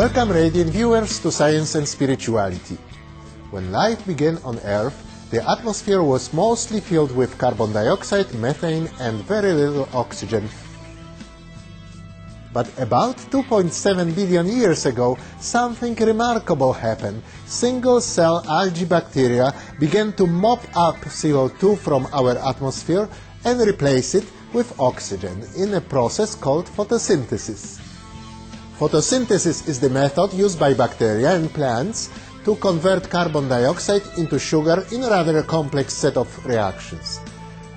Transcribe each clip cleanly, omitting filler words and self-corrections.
Welcome, radiant viewers, to Science and Spirituality. When life began on Earth, the atmosphere was mostly filled with carbon dioxide, methane, and very little oxygen. But about 2.7 billion years ago, something remarkable happened. Single-cell algae bacteria began to mop up CO2 from our atmosphere and replace it with oxygen in a process called photosynthesis. Photosynthesis is the method used by bacteria and plants to convert carbon dioxide into sugar in a rather complex set of reactions.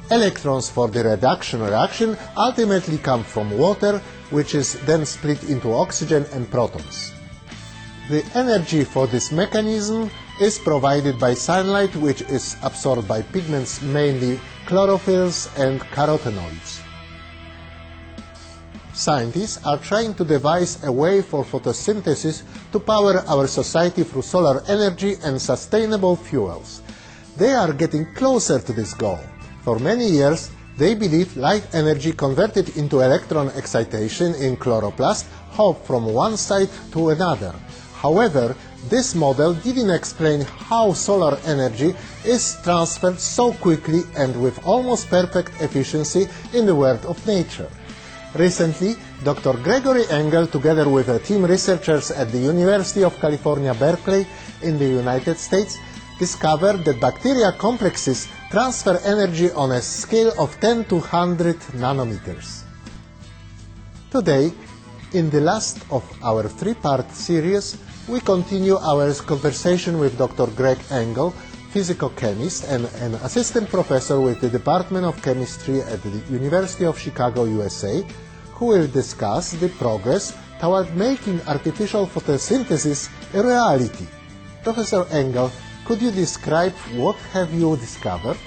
Electrons for the reduction reaction ultimately come from water, which is then split into oxygen and protons. The energy for this mechanism is provided by sunlight, which is absorbed by pigments, mainly chlorophylls and carotenoids. Scientists are trying to devise a way for photosynthesis to power our society through solar energy and sustainable fuels. They are getting closer to this goal. For many years, they believe light energy converted into electron excitation in chloroplast hopped from one site to another. However, this model didn't explain how solar energy is transferred so quickly and with almost perfect efficiency in the world of nature. Recently, Dr. Gregory Engel, together with a team of researchers at the University of California, Berkeley, in the United States, discovered that bacteria complexes transfer energy on a scale of 10 to 100 nanometers. Today, in the last of our three-part series, we continue our conversation with Dr. Greg Engel, physicochemist and an assistant professor with the Department of Chemistry at the University of Chicago, USA, who will discuss the progress toward making artificial photosynthesis a reality. Professor Engel, could you describe what have you discovered?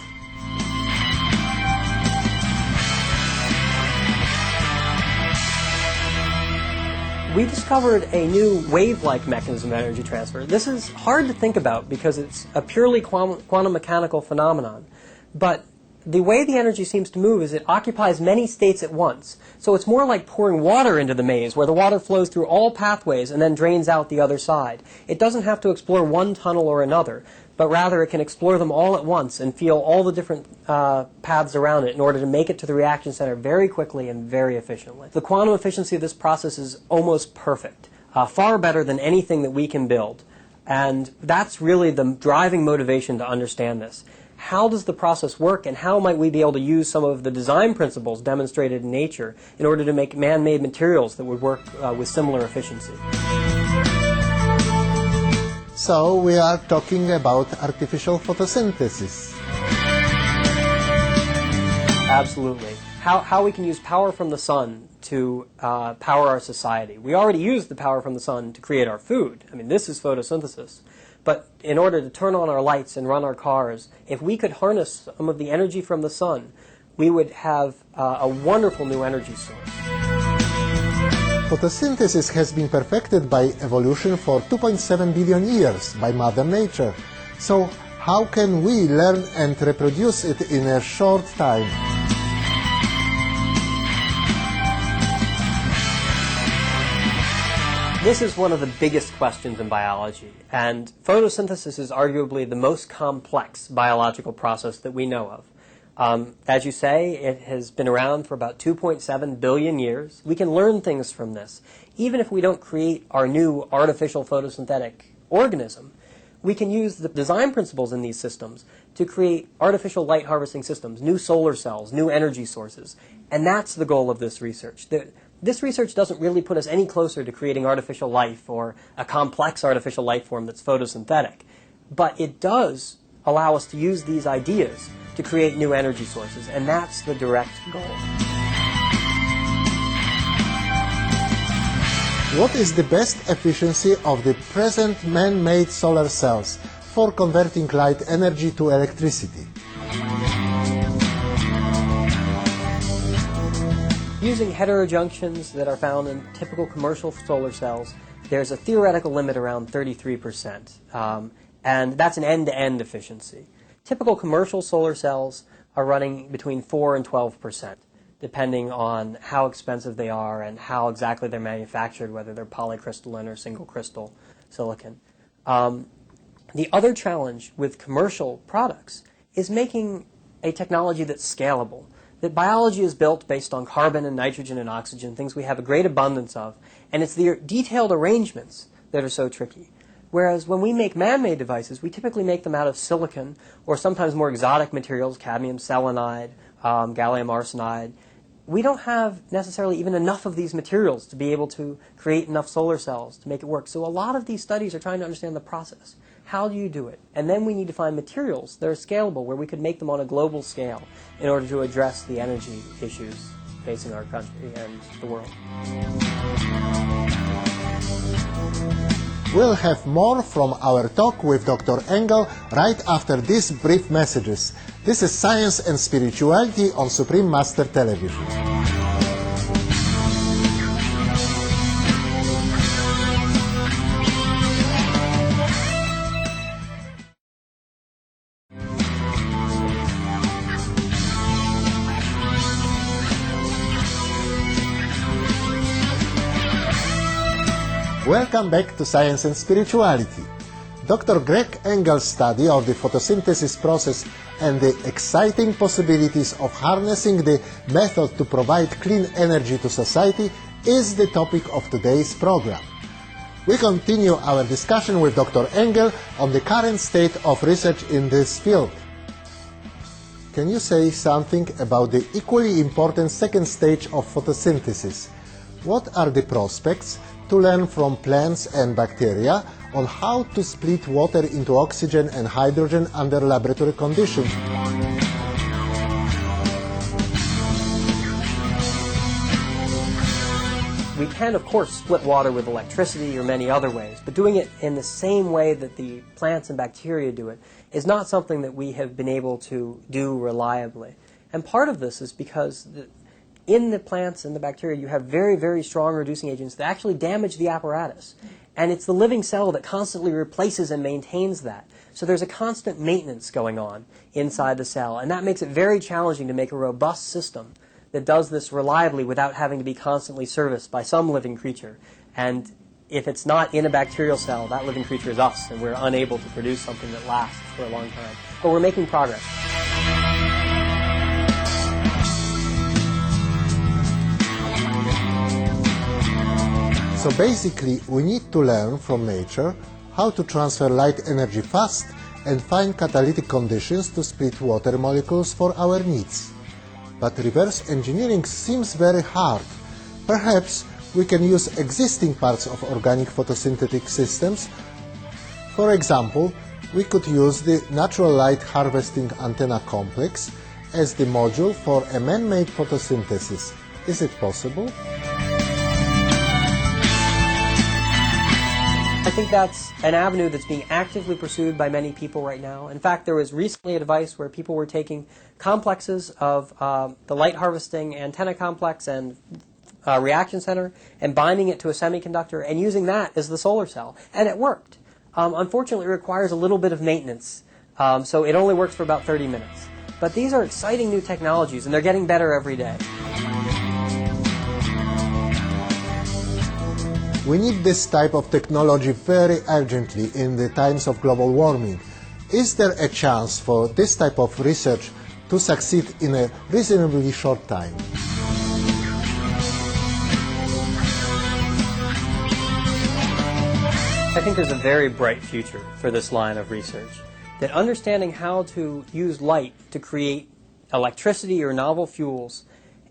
We discovered a new wave-like mechanism of energy transfer. This is hard to think about because it's a purely quantum mechanical phenomenon. But the way the energy seems to move is it occupies many states at once. So it's more like pouring water into the maze, where the water flows through all pathways and then drains out the other side. It doesn't have to explore one tunnel or another, but rather it can explore them all at once and feel all the different paths around it in order to make it to the reaction center very quickly and very efficiently. The quantum efficiency of this process is almost perfect, far better than anything that we can build. And that's really the driving motivation to understand this. How does the process work, and how might we be able to use some of the design principles demonstrated in nature in order to make man-made materials that would work with similar efficiency? So we are talking about artificial photosynthesis. Absolutely. How we can use power from the sun to power our society. We already use the power from the sun to create our food. I mean, this is photosynthesis. But in order to turn on our lights and run our cars, if we could harness some of the energy from the sun, we would have a wonderful new energy source. Photosynthesis has been perfected by evolution for 2.7 billion years by Mother Nature. So how can we learn and reproduce it in a short time? This is one of the biggest questions in biology, and photosynthesis is arguably the most complex biological process that we know of. As you say, it has been around for about 2.7 billion years. We can learn things from this. Even if we don't create our new artificial photosynthetic organism, we can use the design principles in these systems to create artificial light harvesting systems, new solar cells, new energy sources. And that's the goal of this research. This research doesn't really put us any closer to creating artificial life or a complex artificial life form that's photosynthetic. But it does allow us to use these ideas to create new energy sources, and that's the direct goal. What is the best efficiency of the present man-made solar cells for converting light energy to electricity? Using heterojunctions that are found in typical commercial solar cells, there's a theoretical limit around 33%, and that's an end-to-end efficiency. Typical commercial solar cells are running between 4 and 12%. depending on how expensive they are and how exactly they're manufactured, whether they're polycrystalline or single crystal silicon. The other challenge with commercial products is making a technology that's scalable. That biology is built based on carbon and nitrogen and oxygen, things we have a great abundance of, and it's the detailed arrangements that are so tricky. Whereas when we make man-made devices, we typically make them out of silicon or sometimes more exotic materials, cadmium selenide, gallium arsenide. We don't have necessarily even enough of these materials to be able to create enough solar cells to make it work. So a lot of these studies are trying to understand the process. How do you do it? And then we need to find materials that are scalable, where we could make them on a global scale in order to address the energy issues facing our country and the world. We'll have more from our talk with Dr. Engel right after these brief messages. This is Science and Spirituality on Supreme Master Television. Welcome back to Science and Spirituality. Dr. Greg Engel's study of the photosynthesis process and the exciting possibilities of harnessing the method to provide clean energy to society is the topic of today's program. We continue our discussion with Dr. Engel on the current state of research in this field. Can you say something about the equally important second stage of photosynthesis? What are the prospects to learn from plants and bacteria on how to split water into oxygen and hydrogen under laboratory conditions? We can, of course, split water with electricity or many other ways, but doing it in the same way that the plants and bacteria do it is not something that we have been able to do reliably. And part of this is because in the plants and the bacteria, you have very, very strong reducing agents that actually damage the apparatus. And it's the living cell that constantly replaces and maintains that. So there's a constant maintenance going on inside the cell. And that makes it very challenging to make a robust system that does this reliably without having to be constantly serviced by some living creature. And if it's not in a bacterial cell, that living creature is us, and we're unable to produce something that lasts for a long time. But we're making progress. So basically, we need to learn from nature how to transfer light energy fast and find catalytic conditions to split water molecules for our needs. But reverse engineering seems very hard. Perhaps we can use existing parts of organic photosynthetic systems. For example, we could use the natural light harvesting antenna complex as the module for a man-made photosynthesis. Is it possible? I think that's an avenue that's being actively pursued by many people right now. In fact, there was recently a device where people were taking complexes of the light harvesting antenna complex and reaction center and binding it to a semiconductor and using that as the solar cell. And it worked. Unfortunately, it requires a little bit of maintenance, so it only works for about 30 minutes. But these are exciting new technologies, and they're getting better every day. We need this type of technology very urgently in the times of global warming. Is there a chance for this type of research to succeed in a reasonably short time? I think there's a very bright future for this line of research. That understanding how to use light to create electricity or novel fuels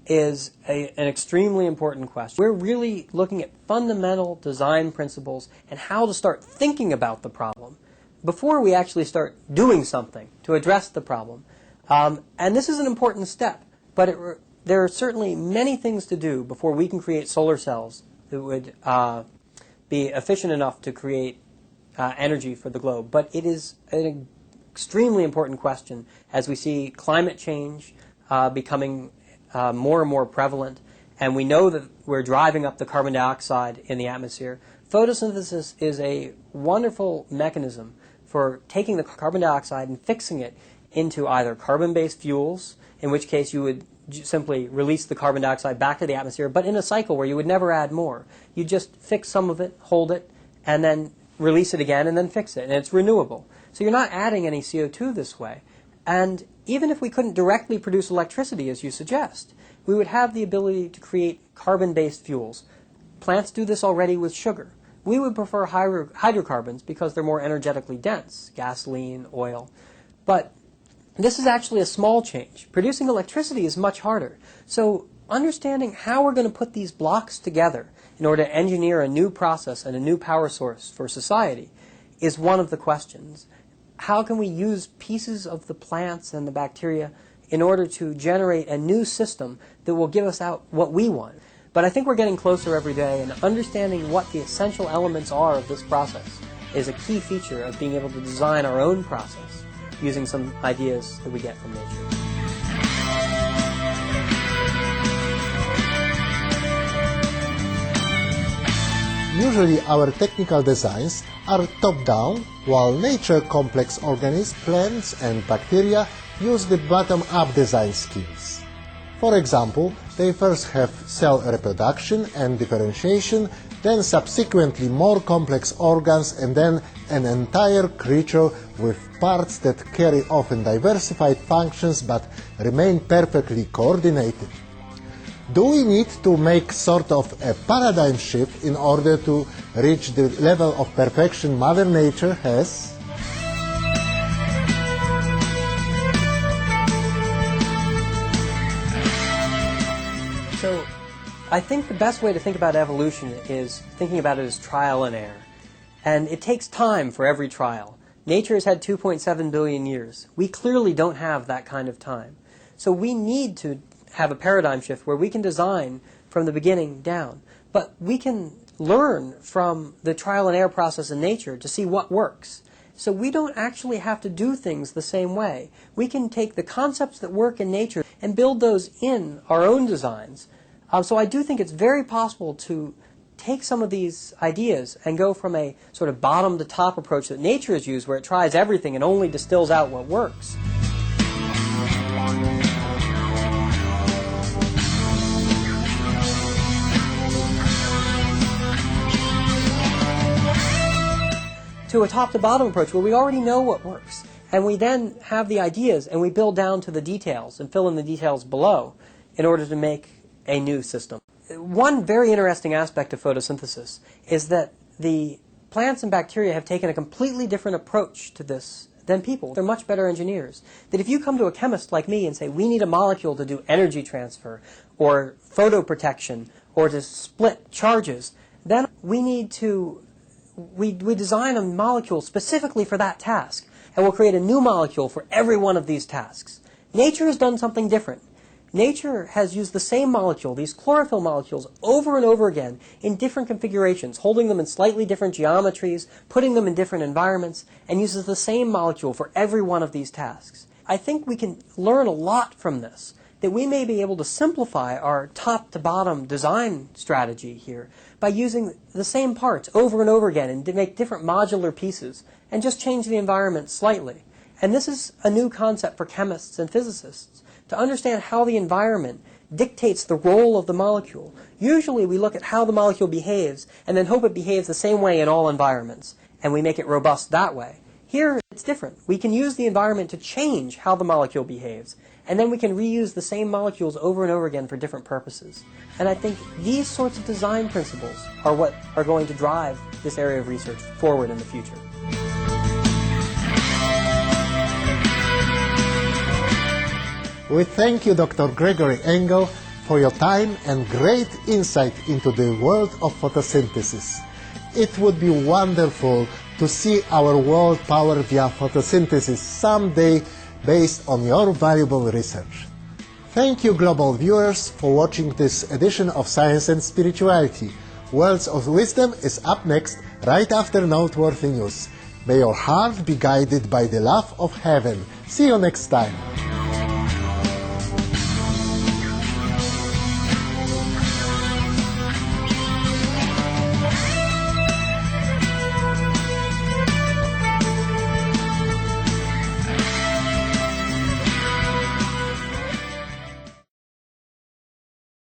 is an extremely important question. We're really looking at fundamental design principles and how to start thinking about the problem before we actually start doing something to address the problem. And this is an important step, but there are certainly many things to do before we can create solar cells that would be efficient enough to create energy for the globe. But it is an extremely important question as we see climate change becoming more and more prevalent, and we know that we're driving up the carbon dioxide in the atmosphere. Photosynthesis is a wonderful mechanism for taking the carbon dioxide and fixing it into either carbon-based fuels, in which case you would simply release the carbon dioxide back to the atmosphere, but in a cycle where you would never add more. You just fix some of it, hold it, and then release it again, and then fix it, and it's renewable. So you're not adding any CO2 this way. And even if we couldn't directly produce electricity, as you suggest, we would have the ability to create carbon-based fuels. Plants do this already with sugar. We would prefer hydrocarbons because they're more energetically dense, gasoline, oil. But this is actually a small change. Producing electricity is much harder. So understanding how we're going to put these blocks together in order to engineer a new process and a new power source for society is one of the questions. How can we use pieces of the plants and the bacteria in order to generate a new system that will give us out what we want? But I think we're getting closer every day, and understanding what the essential elements are of this process is a key feature of being able to design our own process using some ideas that we get from nature. Usually our technical designs are top-down, while nature complex organisms, plants and bacteria use the bottom-up design schemes. For example, they first have cell reproduction and differentiation, then subsequently more complex organs, and then an entire creature with parts that carry often diversified functions but remain perfectly coordinated. Do we need to make sort of a paradigm shift in order to reach the level of perfection Mother Nature has? So I think the best way to think about evolution is thinking about it as trial and error. And it takes time for every trial. Nature has had 2.7 billion years. We clearly don't have that kind of time. So we need to have a paradigm shift where we can design from the beginning down. But we can learn from the trial and error process in nature to see what works. So we don't actually have to do things the same way. We can take the concepts that work in nature and build those in our own designs. So I do think it's very possible to take some of these ideas and go from a sort of bottom-to-top approach that nature has used, where it tries everything and only distills out what works, to a top-to-bottom approach where we already know what works. And we then have the ideas and we build down to the details and fill in the details below in order to make a new system. One very interesting aspect of photosynthesis is that the plants and bacteria have taken a completely different approach to this than people. They're much better engineers. That if you come to a chemist like me and say, we need a molecule to do energy transfer or photoprotection or to split charges, then we need to we design a molecule specifically for that task, and we'll create a new molecule for every one of these tasks. Nature has done something different. Nature has used the same molecule, these chlorophyll molecules, over and over again in different configurations, holding them in slightly different geometries, putting them in different environments, and uses the same molecule for every one of these tasks. I think we can learn a lot from this, that we may be able to simplify our top-to-bottom design strategy here by using the same parts over and over again and to make different modular pieces and just change the environment slightly. And this is a new concept for chemists and physicists, to understand how the environment dictates the role of the molecule. Usually we look at how the molecule behaves and then hope it behaves the same way in all environments, and we make it robust that way. Here it's different. We can use the environment to change how the molecule behaves, and then we can reuse the same molecules over and over again for different purposes. And I think these sorts of design principles are what are going to drive this area of research forward in the future. We thank you, Dr. Gregory Engel, for your time and great insight into the world of photosynthesis. It would be wonderful to see our world powered via photosynthesis someday based on your valuable research. Thank you, global viewers, for watching this edition of Science and Spirituality. Worlds of Wisdom is up next, right after Noteworthy News. May your heart be guided by the love of heaven. See you next time.